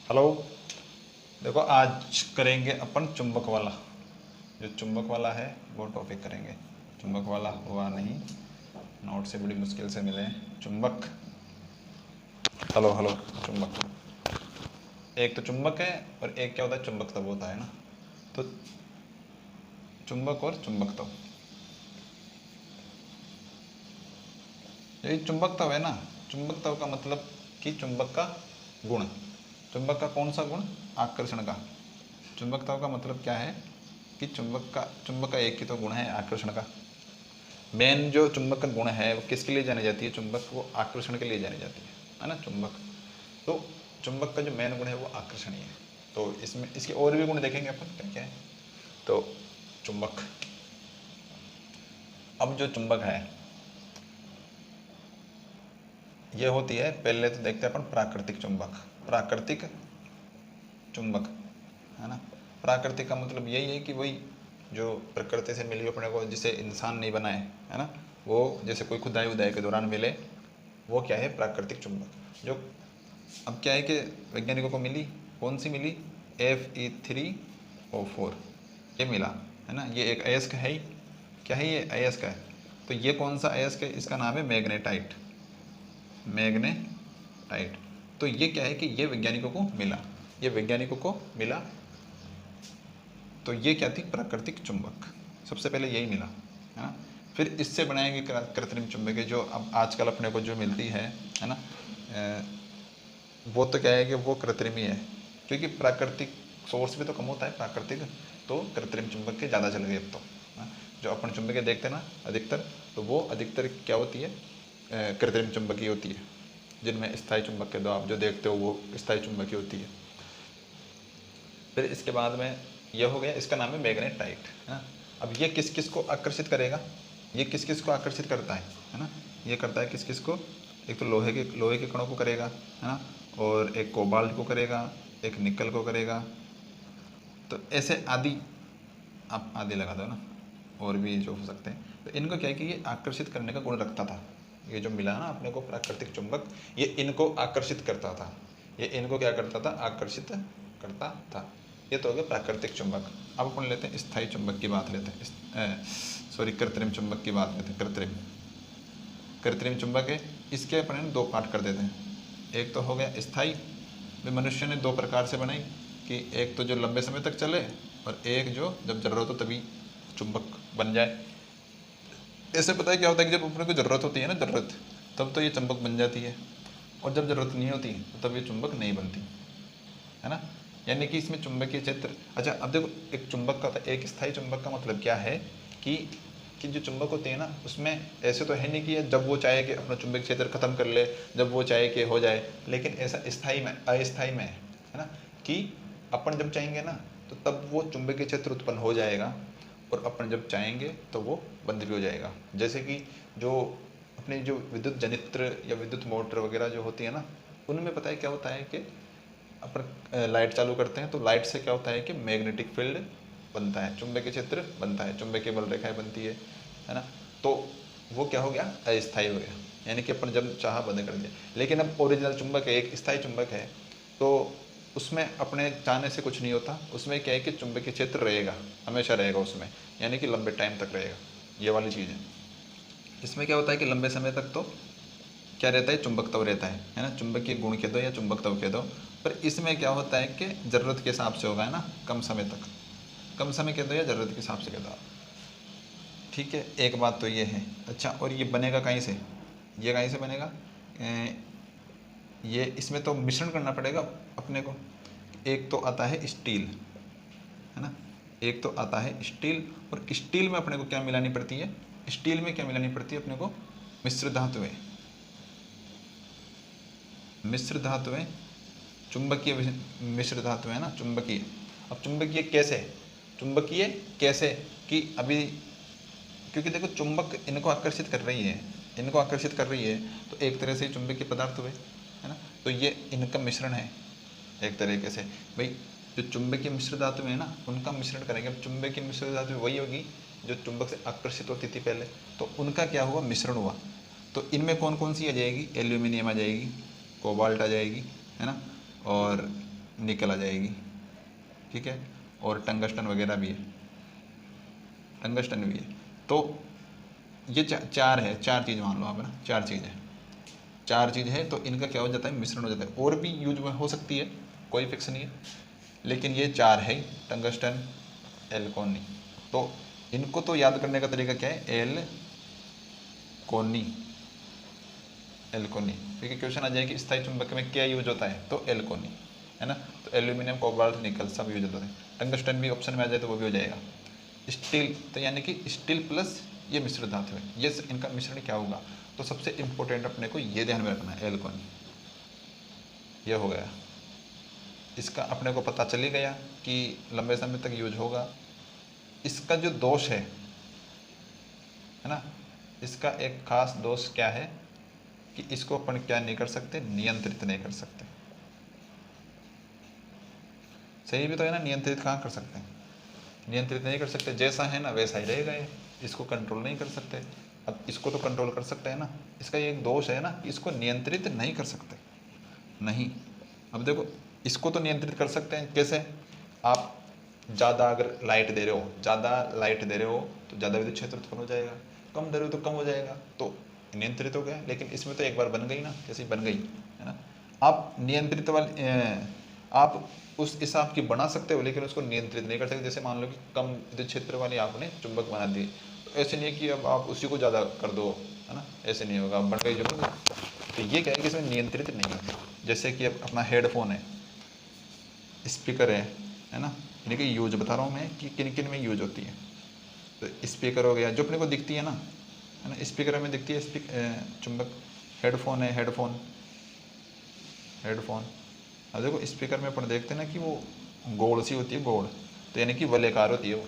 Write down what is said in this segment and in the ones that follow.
Hello. देखो आज करेंगे अपन चुंबक वाला। जो चुंबक वाला है वो टॉपिक करेंगे। चुंबक वाला हुआ नहीं, नोट से बड़ी मुश्किल से मिले हैं। चुंबक। Hello hello. चुंबक, एक तो चुंबक है और एक क्या होता है, चुंबकत्व होता है ना। तो चुंबक और चुंबकत्व, यही चुंबकत्व है ना। चुंबकत्व का मतलब कि चुंबक का गुण। चुंबक का कौन सा गुण? आकर्षण का। चुंबकत्व का मतलब क्या है कि चुंबक का एक ही तो गुण है, आकर्षण का। मेन जो चुंबक का गुण है वो किसके लिए जानी जाती है? चुंबक वो आकर्षण के लिए जानी जाती है ना चुंबक। तो चुंबक का जो मेन गुण है वो आकर्षण ही है। तो इसमें इसके और भी गुण देखेंगे अपन क्या क्या है। तो चुंबक, अब जो चुंबक है ये होती है, पहले तो देखते हैं अपन प्राकृतिक चुंबक। प्राकृतिक चुंबक है ना। प्राकृतिक का मतलब यही है कि वही जो प्रकृति से मिली अपने को, जिसे इंसान नहीं बनाए है ना, वो जैसे कोई खुदाई उदाई के दौरान मिले, वो क्या है? प्राकृतिक चुंबक। जो अब क्या है कि वैज्ञानिकों को मिली, कौन सी मिली? Fe3O4 ये मिला है ना। ये एक अयस्क है ही। क्या है ये? अयस्क है। तो ये कौन सा अयस्क है? इसका नाम है मैग्नेटाइट। मैग्नेटाइट। तो ये क्या है कि ये वैज्ञानिकों को मिला, ये वैज्ञानिकों को मिला। तो ये क्या थी? प्राकृतिक चुंबक। सबसे पहले यही मिला है ना। फिर इससे बनाएंगे कृत्रिम चुंबक, जो अब आजकल अपने को जो मिलती है ना। वो तो क्या है कि वो कृत्रिम ही है, क्योंकि प्राकृतिक सोर्स भी तो कम होता है प्राकृतिक। तो कृत्रिम चुंबक के ज़्यादा चल गए अब तो। जो अपन चुंबक देखते हैं ना अधिकतर, तो वो अधिकतर क्या होती है? कृत्रिम चुंबक ही होती है। जिनमें स्थायी चुंबक के दो आप जो देखते हो वो स्थायी चुंबक ही होती है। फिर इसके बाद में ये हो गया, इसका नाम है मैग्नेटाइट है ना। अब ये किस किस को आकर्षित करेगा? ये किस किस को आकर्षित करता है ना। ये करता है किस किस को? एक तो लोहे के कणों को करेगा है ना, और एक कोबाल्ट को करेगा, एक निकल को करेगा। तो ऐसे आदि, आप आदि लगा दो ना, और भी जो हो सकते हैं। तो इनको क्या है कि ये आकर्षित करने का गुण रखता था। ये जो मिला ना अपने को प्राकृतिक चुंबक, ये इनको आकर्षित करता था। ये इनको क्या करता था? आकर्षित करता था। ये तो हो गया प्राकृतिक चुंबक। अब अपन लेते हैं स्थायी चुंबक की बात लेते हैं। सॉरी, कृत्रिम चुंबक की बात लेते हैं। कृत्रिम कृत्रिम चुंबक है, इसके अपन दो पार्ट कर देते हैं। एक तो हो गया स्थायी, वे मनुष्य ने दो प्रकार से बनाई, कि एक तो जो लंबे समय तक चले, और एक जो जब ज़रूरत हो तभी चुंबक बन जाए। ऐसे पता है क्या होता है कि जब अपने को ज़रूरत होती है ना, ज़रूरत, तब तो ये चुंबक बन जाती है, और जब ज़रूरत नहीं होती तो तब ये चुंबक नहीं बनती है ना। यानी कि इसमें चुंबकीय क्षेत्र। अच्छा अब देखो, एक चुंबक का, एक स्थायी चुंबक का मतलब क्या है कि जो चुंबक होते हैं ना, उसमें ऐसे तो है नहीं कि जब वो चाहे कि अपना चुंबकीय क्षेत्र खत्म कर ले, जब वो चाहे कि हो जाए। लेकिन ऐसा स्थायी में, अस्थायी में है ना, कि अपन जब चाहेंगे ना तो तब वो चुंबकीय क्षेत्र उत्पन्न हो जाएगा, और अपन जब चाहेंगे तो वो बंद भी हो जाएगा। जैसे कि जो अपने जो विद्युत जनित्र या विद्युत मोटर वगैरह जो होती है ना, उनमें पता है क्या होता है कि अपन लाइट चालू करते हैं तो लाइट से क्या होता है कि मैग्नेटिक फील्ड बनता है, चुंबकीय क्षेत्र बनता है, चुंबकीय बल रेखाएं बनती है ना। तो वो क्या हो गया? अस्थायी हो गया। यानी कि अपन जब चाहा बंद कर दिया। लेकिन अब ओरिजिनल चुंबक है, एक स्थायी चुंबक है, तो उसमें अपने चाहने से कुछ नहीं होता। उसमें क्या है कि चुंबकीय क्षेत्र रहेगा, हमेशा रहेगा उसमें, यानी कि लंबे टाइम तक रहेगा। ये वाली चीज़ है। इसमें क्या होता है कि लंबे समय तक तो क्या रहता है? चुंबकत्व रहता है ना। चुंबकीय गुण कह दो या चुंबकत्व कह दो। पर इसमें क्या होता है कि ज़रूरत के हिसाब से होगा है ना, कम समय तक। कम समय कह दो या ज़रूरत के हिसाब से कह दो आप। ठीक है, एक बात तो ये है। अच्छा, और ये बनेगा कहीं से? ये कहीं से बनेगा? ये इसमें तो मिश्रण करना पड़ेगा अपने को। एक तो आता है स्टील है ना, एक तो आता है स्टील। और स्टील में अपने को क्या मिलानी पड़ती है? स्टील में क्या मिलानी पड़ती है अपने को? मिश्र धातुएं। मिश्र धातुएं, चुंबकीय मिश्र धातु है ना, चुंबकीय। अब चुंबकीय कैसे? चुंबकीय कैसे कि अभी, क्योंकि देखो चुंबक इनको आकर्षित कर रही है, इनको आकर्षित कर रही है, तो एक तरह से चुंबकीय पदार्थ हुए है ना। तो ये इनका मिश्रण है एक तरीके से। भाई जो चुंबकीय मिश्र धातु है ना, उनका मिश्रण करेंगे। अब चुंबकीय मिश्र धातु वही होगी जो चुंबक से आकर्षित होती थी पहले, तो उनका क्या हुआ? मिश्रण हुआ। तो इनमें कौन कौन सी आ जाएगी? एल्यूमिनियम आ जाएगी, कोबाल्ट आ जाएगी है ना, और निकल आ जाएगी, ठीक है। और टंगस्टन वगैरह भी है, टंगस्टन भी है। तो ये चार है, चार चीज़ मान लो आप, है ना, चार चीज़ है, चार चीज़ है। तो इनका क्या हो जाता है, मिश्रण हो जाता है। और भी यूज हो सकती है, कोई फिक्स नहीं है, लेकिन ये चार है, टंगस्टन, एल्कोनी। तो इनको तो याद करने का तरीका क्या है, एल्कोनी, एल्कोनी, क्योंकि क्वेश्चन आ जाएगा कि स्थायी चुंबक में क्या यूज होता है, तो एल्कोनी, है ना। तो एल्यूमिनियम, कोबाल्ट, निकल सब यूज होता है। टंगस्टन भी ऑप्शन में आ जाए तो वो भी हो जाएगा। स्टील, तो यानी कि स्टील प्लस ये मिश्र धातु है, ये इनका मिश्रण क्या होगा। तो सबसे इंपॉर्टेंट अपने को ये ध्यान में रखना है, एल्कोनी, ये हो गया। इसका अपने को पता चली गया कि लंबे समय तक यूज होगा। इसका जो दोष है ना, इसका एक खास दोष क्या है कि इसको अपन क्या नहीं कर सकते, नियंत्रित नहीं कर सकते। सही भी तो है ना, नियंत्रित कहाँ कर सकते हैं, नियंत्रित नहीं कर सकते, जैसा है ना वैसा ही रहेगा ये, इसको कंट्रोल नहीं कर सकते। अब इसको तो कंट्रोल कर सकते हैं ना, इसका ये एक दोष है ना कि इसको नियंत्रित नहीं कर सकते, नहीं। अब देखो, इसको तो नियंत्रित कर सकते हैं, कैसे, आप ज़्यादा अगर लाइट दे रहे हो, ज़्यादा लाइट दे रहे हो तो ज़्यादा विद्युत क्षेत्र उत्पन्न हो जाएगा, कम दे रहे हो तो कम हो जाएगा, तो नियंत्रित हो गया। लेकिन इसमें तो एक बार बन गई ना, जैसे बन गई, है ना। आप नियंत्रित वाले आप उस हिसाब की बना सकते हो, लेकिन उसको नियंत्रित नहीं कर सकते। जैसे मान लो कि कम विद्युत क्षेत्र वाली आपने चुंबक बना दी, तो ऐसे नहीं है कि अब आप उसी को ज़्यादा कर दो, है ना, ऐसे नहीं होगा, बन गई जो बन गई। तो ये क्या है कि इसमें नियंत्रित नहीं होता। जैसे कि अब अपना हेडफोन है, स्पीकर है ना, यानी कि यूज बता रहा हूँ मैं कि किन किन में यूज होती है। तो स्पीकर हो गया, जो अपने को दिखती है ना, है ना, स्पीकर में दिखती है चुंबक। हेडफोन है, हेडफोन, हेडफोन। अब देखो स्पीकर में अपन देखते हैं ना कि वो गोल सी होती है, गोल, तो यानी कि वलयाकार होती है वो,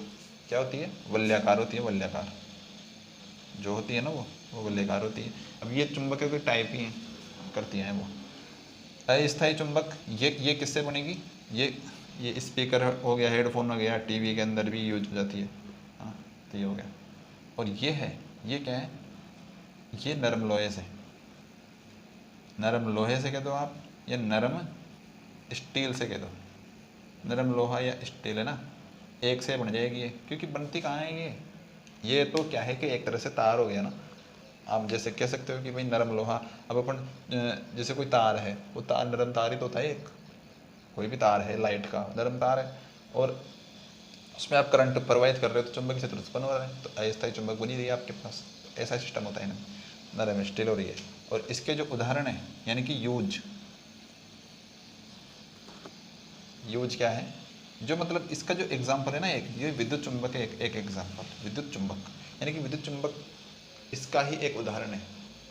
क्या होती है, वलयाकार होती है, वलयाकार जो होती है ना वो वलयाकार होती है। अब ये चुंबक की टाइप ही है, करती हैं वो। अस्थायी चुंबक, ये किससे बनेगी, ये स्पीकर हो गया, हेडफोन हो गया, टीवी के अंदर भी यूज हो जाती है, हाँ, तो ये हो गया। और ये है, ये क्या है, ये नरम लोहे से, नरम लोहे से कह दो आप, या नरम स्टील से कह दो, नरम लोहा या स्टील, है ना, एक से बन जाएगी ये, क्योंकि बनती कहाँ है ये तो क्या है कि एक तरह से तार हो गया ना। आप जैसे कह सकते हो कि भाई नरम लोहा, अब अपन जैसे कोई तार है, वो तार नरम तार ही तो होता है, एक कोई भी तार है लाइट का नरम तार है, और उसमें आप करंट प्रवाहित कर रहे हो तो चुंबकीय क्षेत्र उत्पन्न हो रहा है, तो अस्थायी चुंबक बनी रही है आपके पास। तो ऐसा सिस्टम होता है ना, नरम स्टील हो रही है। और इसके जो उदाहरण है, यानी कि यूज क्या है, जो मतलब इसका जो एग्जाम्पल है ना, एक ये विद्युत चुंबक है, एक एग्जाम्पल विद्युत चुंबक, यानी कि विद्युत चुंबक इसका ही एक उदाहरण है।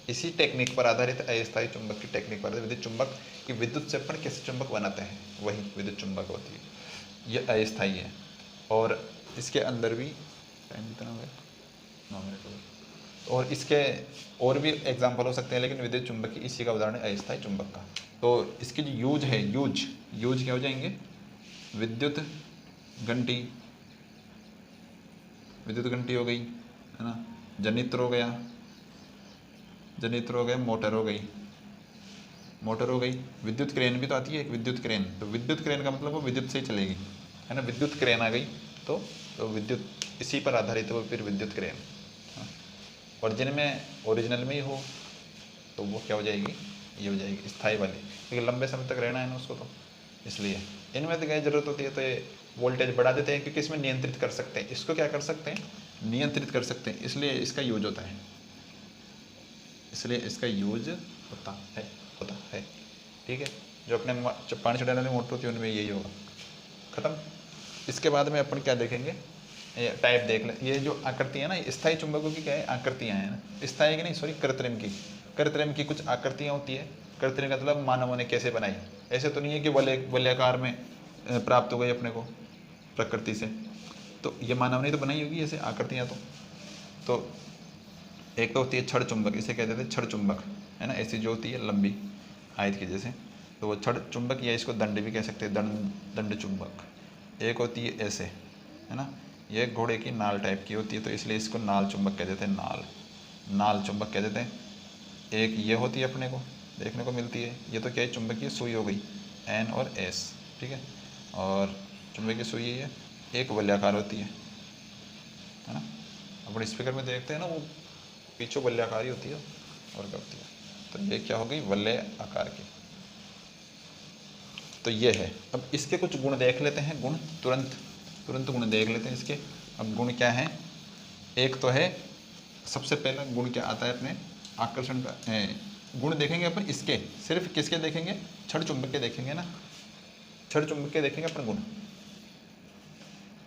इसी टेक्निक पर आधारित, अस्थायी चुंबक की टेक्निक पर आधारित विद्युत चुंबक की, विद्युत से अपन कैसे चुंबक बनाते हैं, वही विद्युत चुंबक होती है। ये अस्थायी है, और इसके अंदर भी टाइम कितना हो गया, 9 मिनट हो गए। और इसके और भी एग्जाम्पल हो सकते हैं, लेकिन विद्युत चुंबक की इसी का उदाहरण है अस्थायी चुंबक का। तो इसकी जो यूज है, यूज क्या हो जाएंगे, विद्युत घंटी, विद्युत घंटी हो गई, है ना, जनित्र हो गया, जनित्र हो गया, मोटर हो गई, मोटर हो गई। विद्युत क्रेन भी तो आती है एक, विद्युत क्रेन, तो विद्युत क्रेन का मतलब वो विद्युत से ही चलेगी, है ना, विद्युत क्रेन आ गई, तो विद्युत इसी पर आधारित हो, फिर विद्युत क्रेन। और जिनमें ओरिजिनल में ही हो तो वो क्या हो जाएगी, ये हो जाएगी स्थायी वाली, क्योंकि लंबे समय तक रहना है ना उसको, तो इसलिए इनमें तो क्या ज़रूरत होती है, तो ये वोल्टेज बढ़ा देते हैं, क्योंकि इसमें नियंत्रित कर सकते हैं, इसको क्या कर सकते हैं, नियंत्रित कर सकते हैं, इसलिए इसका यूज होता है, इसलिए इसका यूज होता है, ठीक है। जो अपने पानी चढ़ाने वाली मोटर होती है उनमें यही होगा, ख़त्म। इसके बाद में अपन क्या देखेंगे, टाइप देख लें। ये जो आकृति है ना, स्थायी चुंबकों की क्या है, आकृतियाँ हैं ना, स्थायी की नहीं, सॉरी, कृत्रिम की कुछ आकृतियाँ होती है। कृत्रिम का मतलब मानवों ने कैसे बनाई, ऐसे तो नहीं है कि वलयाकार में प्राप्त हो गई अपने को प्रकृति से, तो ये मानव ने तो बनाई होगी ऐसे आकृतियाँ। तो एक तो होती है छड़ चुंबक, इसे कहते थे छड़ चुंबक, है ना, ऐसी जो होती है लंबी आयत की जैसे, तो वो छड़ चुंबक, या इसको दंड भी कह सकते हैं, दंड चुंबक। एक होती है ऐसे, है ना, ये घोड़े की नाल टाइप की होती है, तो इसलिए इसको नाल चुंबक कह देते हैं, नाल चुंबक कह देते हैं। एक ये होती है अपने को देखने को मिलती है, ये तो क्या है, चुंबकीय सुई हो गई, N और S, ठीक है। और चुंबकीय सुई है एक वलयाकार होती है ना। अपन स्पीकर में देखते हैं ना, वो पीछे वलयाकार होती है और करती है। तो ये क्या हो गई, वलय आकार की। तो ये है। अब इसके कुछ गुण देख लेते हैं, गुण तुरंत गुण देख लेते हैं इसके। अब गुण क्या है, एक तो है, सबसे पहला गुण क्या आता है अपने आकर्षण का, गुण देखेंगे अपन इसके, सिर्फ किसके देखेंगे, छड़ चुंबक के देखेंगे ना, छड़ चुंबक के देखेंगे अपन गुण,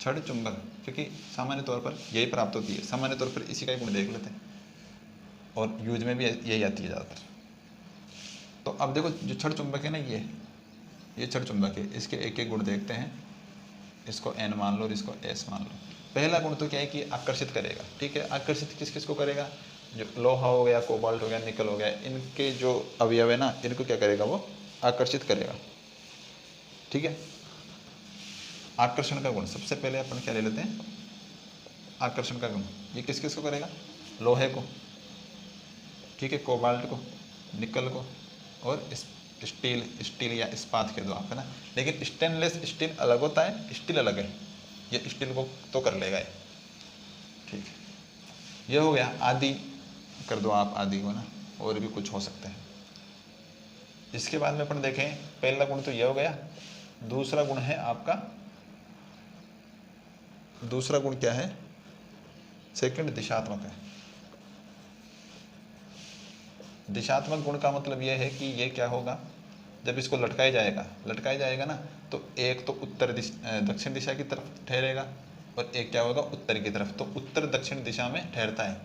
छड़ चुंबक, क्योंकि सामान्य तौर पर यही प्राप्त होती है, सामान्य तौर पर इसी का ही गुण देख लेते हैं और यूज में भी यही आती है ज़्यादातर। तो अब देखो जो छड़ चुंबक है ना, ये छड़ चुंबक है, इसके एक एक गुण देखते हैं। इसको एन मान लो और इसको एस मान लो। पहला गुण तो क्या है कि आकर्षित करेगा, ठीक है। आकर्षित किस किस को करेगा, जो लोहा हो गया, कोबाल्ट हो गया, निकल हो गया, इनके जो अवयव है ना, इनको क्या करेगा, वो आकर्षित करेगा, ठीक है। आकर्षण का गुण सबसे पहले अपन क्या ले लेते हैं, आकर्षण का गुण ये किस किस को करेगा, लोहे को, ठीक है, कोबाल्ट को, निकल को, और स्टील या इस्पात के दो आप, है ना। लेकिन स्टेनलेस स्टील अलग होता है, स्टील अलग है, ये स्टील को तो कर लेगा ये, ठीक है। ये हो गया। आदि कर दो आप, आदि को ना, और भी कुछ हो सकते हैं। इसके बाद में अपन देखें, पहला गुण तो ये हो गया। दूसरा गुण है आपका, दूसरा गुण क्या है, सेकंड दिशात्मक है। दिशात्मक गुण का मतलब ये है कि ये क्या होगा, जब इसको लटकाया जाएगा ना, तो एक तो दक्षिण दिशा की तरफ ठहरेगा और एक क्या होगा, उत्तर की तरफ। तो उत्तर दक्षिण दिशा में ठहरता है।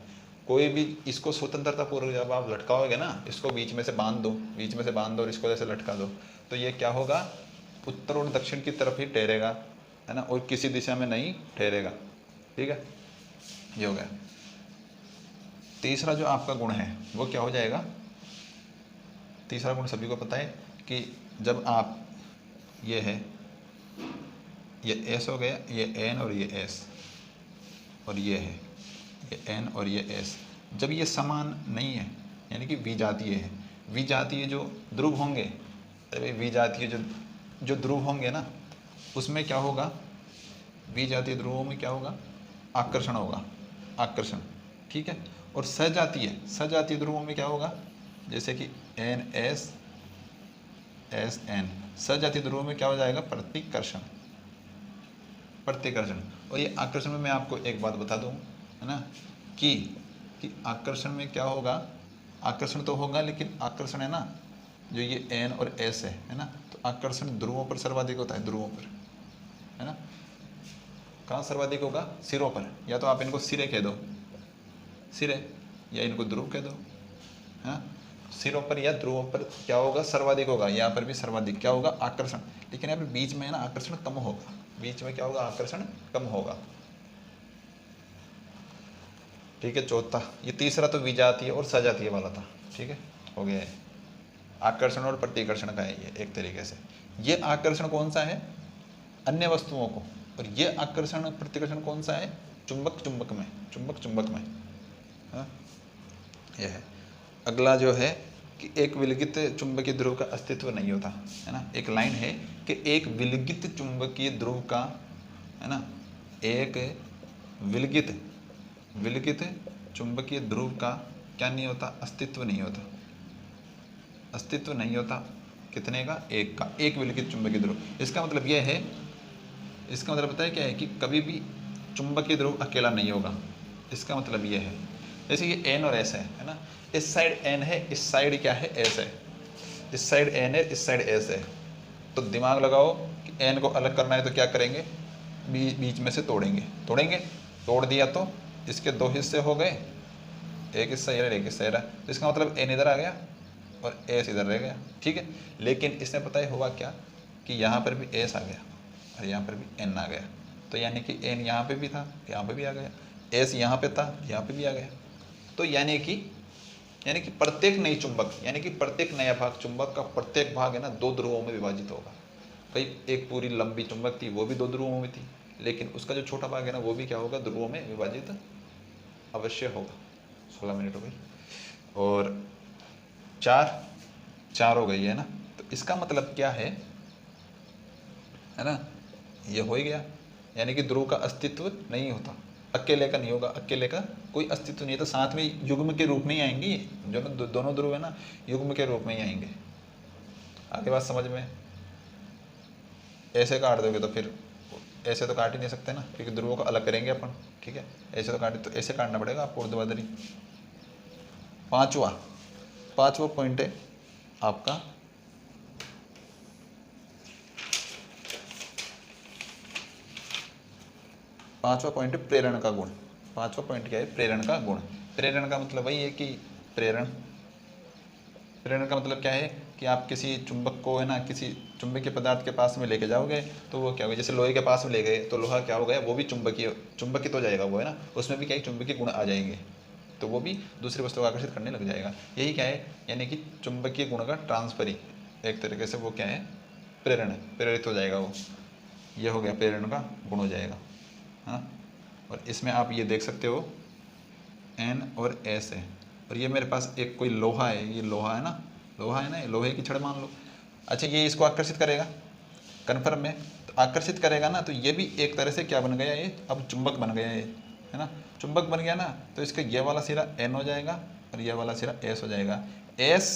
कोई भी इसको स्वतंत्रता पूर्वक जब आप लटकाओगे ना, इसको बीच में से बांध दो और इसको जैसे लटका दो, तो ये क्या होगा, उत्तर और दक्षिण की तरफ ही ठहरेगा, है ना, और किसी दिशा में नहीं ठहरेगा, ठीक है। ये हो गया। तीसरा जो आपका गुण है वो क्या हो जाएगा, तीसरा गुण सभी को पता है कि जब आप, ये है, ये एस हो गया, ये एन और ये एस, और ये है, ये एन और ये एस, जब ये समान नहीं है, यानी कि विजातीय है, विजातीय जो ध्रुव होंगे, अरे विजातीय जो ध्रुव होंगे ना, उसमें क्या होगा, विजातीय ध्रुवों में क्या होगा, आकर्षण होगा, आकर्षण, ठीक है। और सजातीय ध्रुवों में क्या होगा, जैसे कि एन एस एस एन, सजातीय ध्रुवों में क्या हो जाएगा, प्रतिकर्षण। और ये आकर्षण में मैं आपको एक बात बता दूं, है ना, कि आकर्षण में क्या होगा, आकर्षण तो होगा, लेकिन आकर्षण है ना, जो ये एन और एस है ना, तो आकर्षण ध्रुवों पर सर्वाधिक होता है, ध्रुवों पर, है ना। कहाँ सर्वाधिक होगा, सिरों पर, या तो आप इनको सिरे कह दो, सिरे, या इनको ध्रुव कह दो, है ना। सिरों पर या ध्रुवों पर क्या होगा, सर्वाधिक होगा। यहाँ पर भी सर्वाधिक क्या होगा, आकर्षण। लेकिन यहाँ पर बीच में है ना, आकर्षण कम होगा, बीच में क्या होगा, आकर्षण कम होगा, ठीक है। चौथा, ये तीसरा तो विजातीय और सजातीय वाला था, ठीक है, हो गया है। आकर्षण और प्रतिकर्षण का है ये एक तरीके से। ये आकर्षण कौन सा है, अन्य वस्तुओं को, और ये आकर्षण प्रतिकर्षण कौन सा है, चुंबक में, हाँ, यह है। अगला जो है कि एक विलगित चुंबकीय ध्रुव का अस्तित्व नहीं होता, है ना। एक लाइन है कि एक विलगित चुंबकीय ध्रुव का, है ना, एक विलगित चुंबकीय ध्रुव का क्या नहीं होता, अस्तित्व नहीं होता। कितने का, एक का, एक विलगित चुंबकीय ध्रुव। इसका मतलब यह है, इसका मतलब पता है क्या है, कि कभी भी चुंबकीय ध्रुव अकेला नहीं होगा। इसका मतलब यह है, जैसे ये एन और एस है ना, इस साइड एन है, इस साइड क्या है, एस है, इस साइड एन है, इस साइड एस है। तो दिमाग लगाओ कि एन को अलग करना है तो क्या करेंगे, बीच में से तोड़ेंगे, तोड़ दिया तो इसके दो हिस्से हो गए, एक हिस्सा ये रहा, एक हिस्सा ये रहा। तो इसका मतलब एन इधर आ गया और एस इधर रह गया, ठीक है। लेकिन इसमें पता है हुआ क्या, कि यहाँ पर भी एस आ गया और यहाँ पर भी एन आ गया। तो यानी कि एन यहाँ पे भी था, यहाँ पे भी आ गया, एस यहाँ पे था, यहाँ पे भी आ गया। तो यानी कि प्रत्येक नई चुंबक, यानी कि प्रत्येक नया भाग, चुंबक का प्रत्येक भाग है ना, दो ध्रुवों में विभाजित होगा। भाई एक पूरी लंबी चुंबक थी, वो भी दो ध्रुवों में थी, लेकिन उसका जो छोटा भाग है ना, वो भी क्या होगा, ध्रुवों में विभाजित अवश्य होगा। 16 मिनट हो गई और चार हो गई है ना। तो इसका मतलब क्या है, है ना, ये हो ही गया। यानी कि ध्रुव का अस्तित्व नहीं होता, अकेले का नहीं होगा, अकेले का कोई अस्तित्व नहीं है, तो साथ में युग्म के रूप में ही आएंगे ये, जो ना दोनों ध्रुव है ना युग्म के रूप में ही आएंगे। आगे बात समझ में? ऐसे काट दोगे तो फिर ऐसे तो काट ही नहीं सकते ना, क्योंकि ध्रुवों को अलग करेंगे अपन, ठीक है। ऐसे तो काटे, तो ऐसे काटना पड़ेगा आपको ऊर्ध्वाधरी। पांचवा पॉइंट है आपका पांचवा पॉइंट है प्रेरण का गुण। पांचवा पॉइंट क्या है? प्रेरण का गुण। प्रेरण का मतलब वही है कि प्रेरण का मतलब क्या है कि आप किसी चुंबक को है ना किसी चुंबकीय पदार्थ के पास में लेके जाओगे तो वो क्या होगा, जैसे लोहे के पास में ले गए तो लोहा क्या हो गया, वो भी चुंबकित हो जाएगा वो, है ना, उसमें भी क्या है चुंबकीय गुण आ जाएंगे, तो वो भी दूसरी वस्तु को आकर्षित करने लग जाएगा। यही क्या है, यानी कि चुंबकीय गुण का ट्रांसफर ही एक तरीके से वो क्या है, प्रेरण है, प्रेरित हो जाएगा वो, ये हो गया प्रेरण का गुण हो जाएगा। हाँ, और इसमें आप ये देख सकते हो N और S है, और ये मेरे पास एक कोई लोहा है, ये लोहा है ना, ये लोहे की छड़ मान लो। अच्छा, ये इसको आकर्षित करेगा कन्फर्म में, तो आकर्षित करेगा ना, तो ये भी एक तरह से क्या बन गया, ये अब चुंबक बन गया ये, है ना, चुंबक बन गया ना, तो इसका ये वाला सिरा N हो जाएगा और ये वाला सिरा S हो जाएगा। S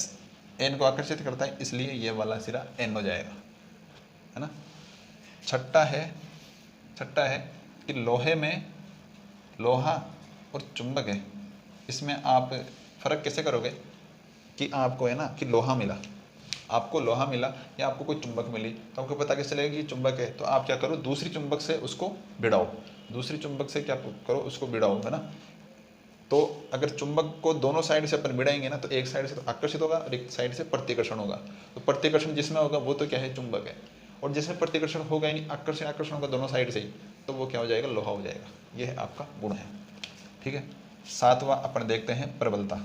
N को आकर्षित करता है, इसलिए ये वाला सिरा N हो जाएगा, है ना। छठा है कि लोहे में लोहा और चुंबक है, इसमें आप फ़र्क कैसे करोगे कि आपको है ना कि लोहा मिला, आपको लोहा मिला या आपको कोई चुंबक मिली, तो आपको पता कैसे चलेगा कि चुंबक है, तो आप क्या करो, दूसरी चुंबक से उसको भिड़ाओ, दूसरी चुंबक से क्या करो, उसको भिड़ाओ, है ना। तो अगर चुंबक को दोनों साइड से अपन भिड़ाएंगे ना, तो एक साइड से तो आकर्षित होगा और एक साइड से प्रतिकर्षण होगा, तो प्रतिकर्षण जिसमें होगा वो तो क्या है, चुंबक है, और जिसमें प्रतिकर्षण होगा यानी आकर्षण होगा दोनों साइड से ही, तो वो क्या हो जाएगा, लोहा हो जाएगा। ये है आपका गुण है, ठीक है। सातवां अपन देखते हैं प्रबलता।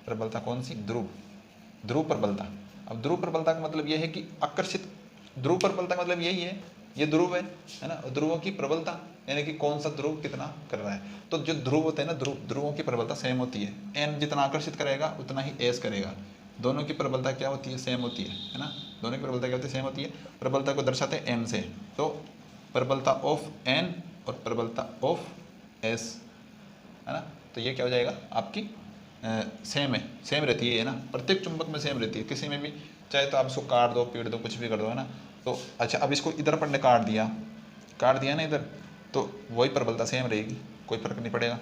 प्रबलता कौन सी? ध्रुव प्रबलता। अब ध्रुव प्रबलता का मतलब यह है कि आकर्षित, ध्रुव प्रबलता का मतलब यही है, ये ध्रुव है ना, ध्रुवों की प्रबलता यानी कि कौन सा ध्रुव कितना कर रहा है। तो जो ध्रुव होते हैं ना, ध्रुवों की प्रबलता सेम होती है, एन जितना आकर्षित करेगा उतना ही एस करेगा, दोनों की प्रबलता क्या होती है, सेम होती है ना, दोनों की प्रबलता क्या होती है, सेम होती है। प्रबलता को दर्शाते हैं एन से, तो प्रबलता ऑफ एन और प्रबलता ऑफ एस, है ना, तो ये क्या हो जाएगा आपकी सेम है, सेम रहती है ना, प्रत्येक चुंबक में सेम रहती है, किसी में भी चाहे तो आप इसको काट दो, पीट दो, कुछ भी कर दो, है ना। तो अच्छा, अब इसको इधर अपन ने काट दिया ना इधर, तो वही प्रबलता सेम रहेगी, कोई फर्क नहीं पड़ेगा,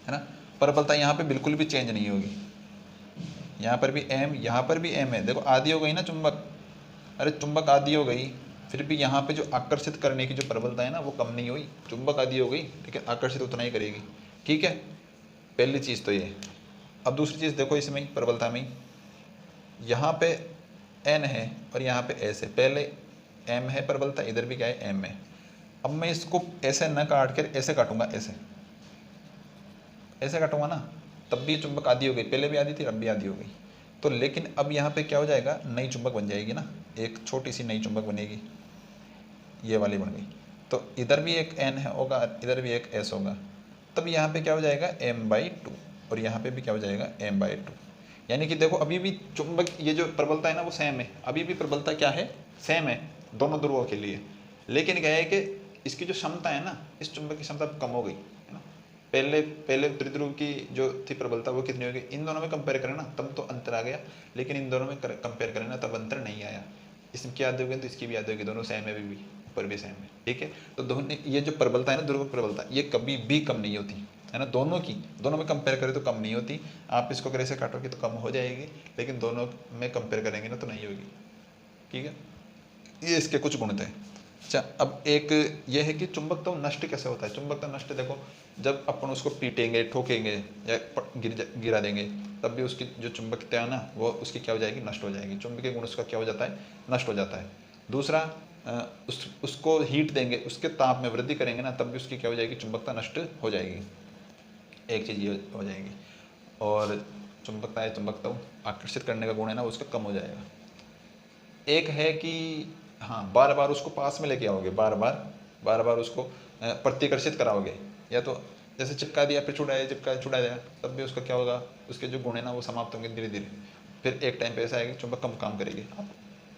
है ना। प्रबलता यहाँ पे बिल्कुल भी चेंज नहीं होगी, यहाँ पर भी एम, यहाँ पर भी एम है, देखो आधी हो गई ना चुंबक, अरे चुंबक आधी हो गई, फिर भी यहाँ पे जो आकर्षित करने की जो प्रबलता है ना वो कम नहीं हुई, चुंबक आधी हो गई लेकिन आकर्षित उतना ही करेगी, ठीक है। पहली चीज़ तो ये। अब दूसरी चीज़ देखो इसमें ही, प्रबलता में ही, यहाँ पे एन है और यहाँ पे एस है, पहले एम है प्रबलता, इधर भी क्या है, एम है। अब मैं इसको ऐसे न काट कर ऐसे काटूंगा, ऐसे काटूंगा ना, तब भी चुंबक आधी हो गई, पहले भी आधी थी अब भी आधी हो गई, तो लेकिन अब यहाँ पे क्या हो जाएगा, नई चुंबक बन जाएगी ना, एक छोटी सी नई चुंबक बनेगी, ये वाली बन गई, तो इधर भी एक एन है होगा, इधर भी एक एस होगा, तब यहाँ पे क्या हो जाएगा, m/2, और यहाँ पे भी क्या हो जाएगा, m/2। यानी कि देखो अभी भी चुंबक, ये जो प्रबलता है ना वो सेम है, अभी भी प्रबलता क्या है, सेम है दोनों ध्रुवों के लिए, लेकिन क्या है कि इसकी जो क्षमता है ना, इस चुंबक की क्षमता कम हो गई, है ना। पहले त्रिध्रुव की जो थी प्रबलता वो कितनी होगी, इन दोनों में कंपेयर करें ना तब तो अंतर आ गया, लेकिन इन दोनों में कंपेयर करें ना तब अंतर नहीं आया, इसकी याद होगी तो इसकी भी याद होगी, दोनों सेम है, भी ऊपर भी सेम है, ठीक है। तो दोनों, ये जो प्रबलता है ना, ध्रुव प्रबलता, ये कभी भी कम नहीं होती, है ना, दोनों में कंपेयर करें तो कम नहीं होती, आप इसको अगर ऐसे काटोगे तो कम हो जाएगी, लेकिन दोनों में कंपेयर करेंगे ना तो नहीं होगी, ठीक है। ये इसके कुछ गुण थे। अच्छा, अब एक ये है कि चुंबक तो नष्ट कैसे होता है, चुंबक तो नष्ट देखो, जब अपन उसको पीटेंगे, ठोकेंगे या गिरा देंगे, तब भी उसकी जो चुंबकता है ना वो उसकी क्या हो जाएगी, नष्ट हो जाएगी, चुंबकीय गुण उसका क्या हो जाता है, नष्ट हो जाता है। दूसरा, उसको हीट देंगे, उसके ताप में वृद्धि करेंगे ना, तब भी उसकी क्या हो जाएगी, चुंबकता नष्ट हो जाएगी, एक चीज़ ये हो जाएगी। और चुंबकता आकर्षित करने का गुण है ना उसका कम हो जाएगा। एक है कि हाँ, बार बार उसको पास में लेके आओगे, बार बार उसको प्रतिकर्षित कराओगे, या तो जैसे चिपका दिया फिर छुड़ा दिया, तब भी उसका क्या होगा, उसके जो गुण है ना वो समाप्त होंगे धीरे धीरे, फिर एक टाइम पे ऐसा आएगा चुंबक कम काम करेगी। आप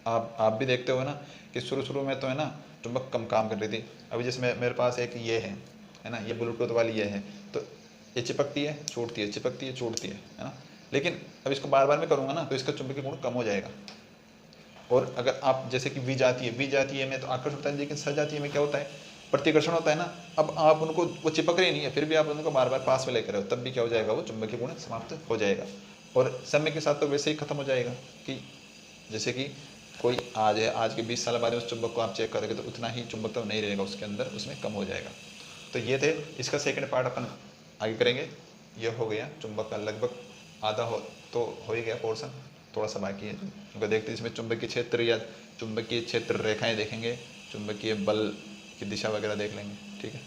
आप भी देखते हो ना कि शुरू शुरू में तो है ना चुंबक कम काम कर रही थी। अभी जैसे मेरे पास एक ये है ना, ये ब्लूटूथ वाली ये है, तो ये चिपकती है छूटती है, चिपकती है छूटती है ना। लेकिन अब इसको बार बार मैं करूँगा ना तो इसका चुंबकीय गुण कम हो जाएगा। और अगर आप जैसे कि वी जाती है में तो आकर्षण होता है, लेकिन स जाती है में क्या होता है, प्रतिकर्षण होता है ना। अब आप उनको, वो चिपक रही नहीं है, फिर भी आप उनको बार बार पास में लेकर आओ, तब भी क्या हो जाएगा, वो चुंबकीय गुण समाप्त हो जाएगा। और समय के साथ तो वैसे ही खत्म हो जाएगा कि जैसे कि कोई आज है, आज के 20 साल बाद उस चुंबक को आप चेक करोगे तो उतना ही चुंबक तो नहीं रहेगा उसके अंदर, उसमें कम हो जाएगा। तो ये थे, इसका सेकंड पार्ट अपन आगे करेंगे। ये हो गया चुंबक का लगभग आधा हो ही गया पोर्शन, थोड़ा सा बाकी है उनको देखते हैं। इसमें चुंबकीय क्षेत्र या चुंबकीय क्षेत्र रेखाएं देखेंगे, चुंबकीय बल की दिशा वगैरह देख लेंगे। ठीक है।